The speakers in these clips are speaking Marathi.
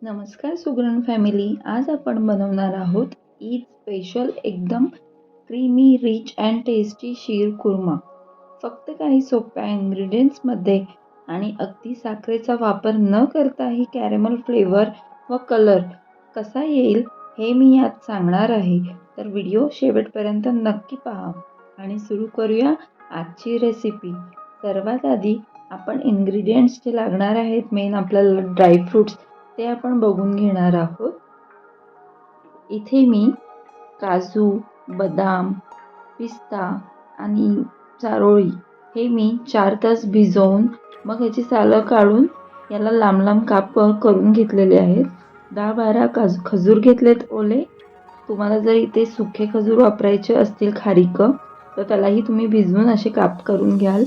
नमस्कार सुगरण फॅमिली. आज आपण बनवणार आहोत ईद स्पेशल एकदम क्रीमी रिच अँड टेस्टी शीर कुर्मा. फक्त काही सोप्या इन्ग्रेडियंट्समध्ये आणि अगदी साखरेचा वापर न करताही कॅरेमल फ्लेवर व कलर कसा येईल हे मी यात सांगणार आहे. तर व्हिडिओ शेवटपर्यंत नक्की पहा आणि सुरू करूया आजची रेसिपी. सर्वात आधी आपण इन्ग्रेडियंट्स जे लागणार आहेत मेन आपल्याला ड्रायफ्रूट्स ते आपण बघून घेणार आहोत. इथे मी काजू, बदाम, पिस्ता आणि चारोळी हे मी 4 तास भिजवून मग याची सालं काढून याला लांब लांब काप करून घेतलेले आहेत. 10-12 खजूर घेतलेत ओले. तुम्हाला जर इथे सुखे खजूर वापरायचे असतील खारीक तर त्यालाही तुम्ही भिजवून असे काप करून घ्याल.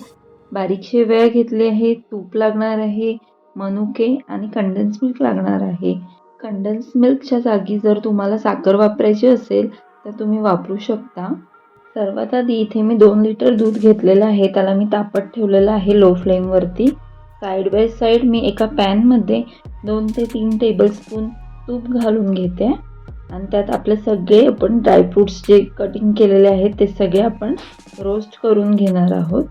बारीक शेवया घेतले आहे, तूप लागणार आहे, मनुके आणि कंडेन्स मिल्क लागणार आहे. कंडेन्स मिल्कच्या जागी जर तुम्हाला साखर वापरायची असेल तर तुम्ही वापरू शकता. सर्वात आधी इथे मी 2 लिटर दूध घेतलेलं आहे. त्याला मी तापत ठेवलेलं आहे लो फ्लेमवरती. साईड बाय साईड मी एका पॅनमध्ये 2 ते 3 टेबलस्पून तूप घालून घेते आणि त्यात आपले सगळे आपण ड्रायफ्रूट्स जे कटिंग केलेले आहेत ते सगळे आपण रोस्ट करून घेणार आहोत.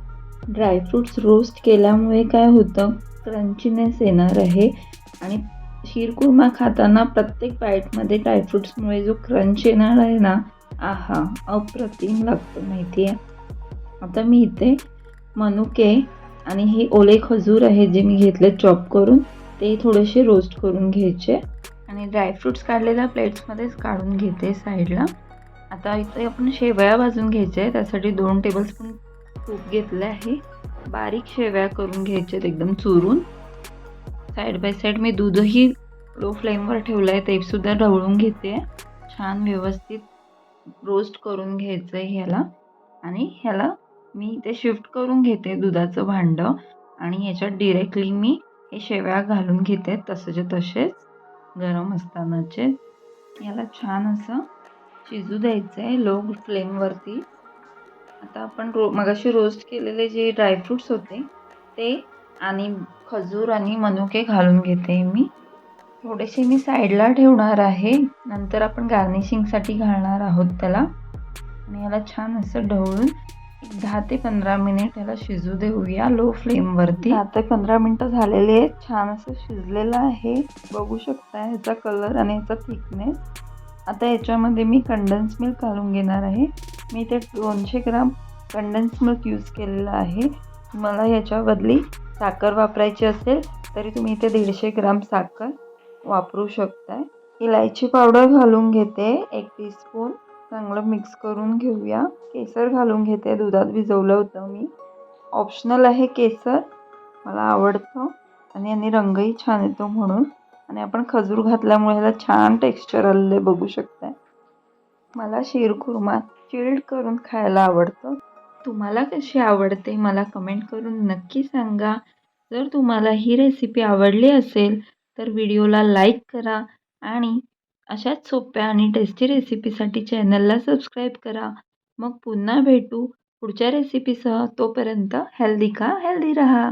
ड्रायफ्रूट्स रोस्ट केल्यामुळे काय होतं, क्रंचीनेस येणार आहे आणि शीरकुर्मा खाताना प्रत्येक बाईटमध्ये ड्रायफ्रूट्समुळे जो क्रंच येणार आहे ना, आहा अप्रतिम लागतं माहिती आहे. आता मी इथे मनुके आणि हे ओले खजूर आहे जे मी घेतले चॉप करून ते थोडेसे रोस्ट करून घ्यायचे आणि ड्रायफ्रूट्स काढलेल्या प्लेट्समध्येच काढून घेते साईडला. आता इथे आपण शेवया भाजून घ्यायचे आहे. त्यासाठी 2 टेबलस्पून तूप घेतले आहे. बारीक शेवया करून घ्यायचे एकदम चुरून. साईड बाय साईड मी दूधही लो फ्लेमवर ठेवलं आहे, ते सुद्धा ढवळून घेते. छान व्यवस्थित रोस्ट करून घ्यायचं आहे ह्याला आणि ह्याला मी इथे शिफ्ट करून घेते दुधाचं भांडं आणि याच्यात डिरेक्टली मी हे शेवया घालून घेते तसेच्या तसेच गरम असतानाचे. याला छान असं शिजू द्यायचं आहे लो फ्लेमवरती. आता आपण मगाशी रोस्ट केलेले जे ड्रायफ्रूट्स होते ते आणि खजूर आणि मनुके घालून घेते मी. थोडेसे मी साईडला ठेवणार आहे, नंतर आपण गार्निशिंगसाठी घालणार आहोत त्याला. आणि याला छान असं ढवळून 10 ते 15 मिनिट याला शिजू देऊया लो फ्लेमवरती. 10 ते 15 मिनटं झालेली आहेत. छान असं शिजलेलं आहे, बघू शकता ह्याचा कलर आणि ह्याचा थिकनेस. आता याच्यामध्ये मी कंडेन्स मिल्क घालून घेणार आहे. मी इथे 200 ग्राम कंडेन्स मिल्क यूज केलेलं आहे. मला याच्या बदली साखर वापरायची असेल तरी तुम्ही इथे 150 ग्राम साखर वापरू शकताय. इलायची पावडर घालून घेते 1 टीस्पून. चांगलं मिक्स करून घेऊया. केसर घालून घेते, दुधात भिजवलं होतं मी. ऑप्शनल आहे केसर, मला आवडतं आणि याने रंगही छान येतो म्हणून. आणि आपण खजूर घातल्यामुळे ह्याला छान टेक्स्चर आलेलं आहे, बघू शकताय. मला शीरकुर्मा चिल्ड करून खायला आवडतं. तुम्हाला कशी आवडते मला कमेंट करून नक्की सांगा. जर तुम्हाला ही रेसिपी आवडली असेल तर व्हिडिओला लाईक करा आणि अशाच सोप्या आणि टेस्टी रेसिपीसाठी चॅनलला सबस्क्राईब करा. मग पुन्हा भेटू पुढच्या रेसिपीसह. तोपर्यंत हेल्दी खा, हेल्दी राहा.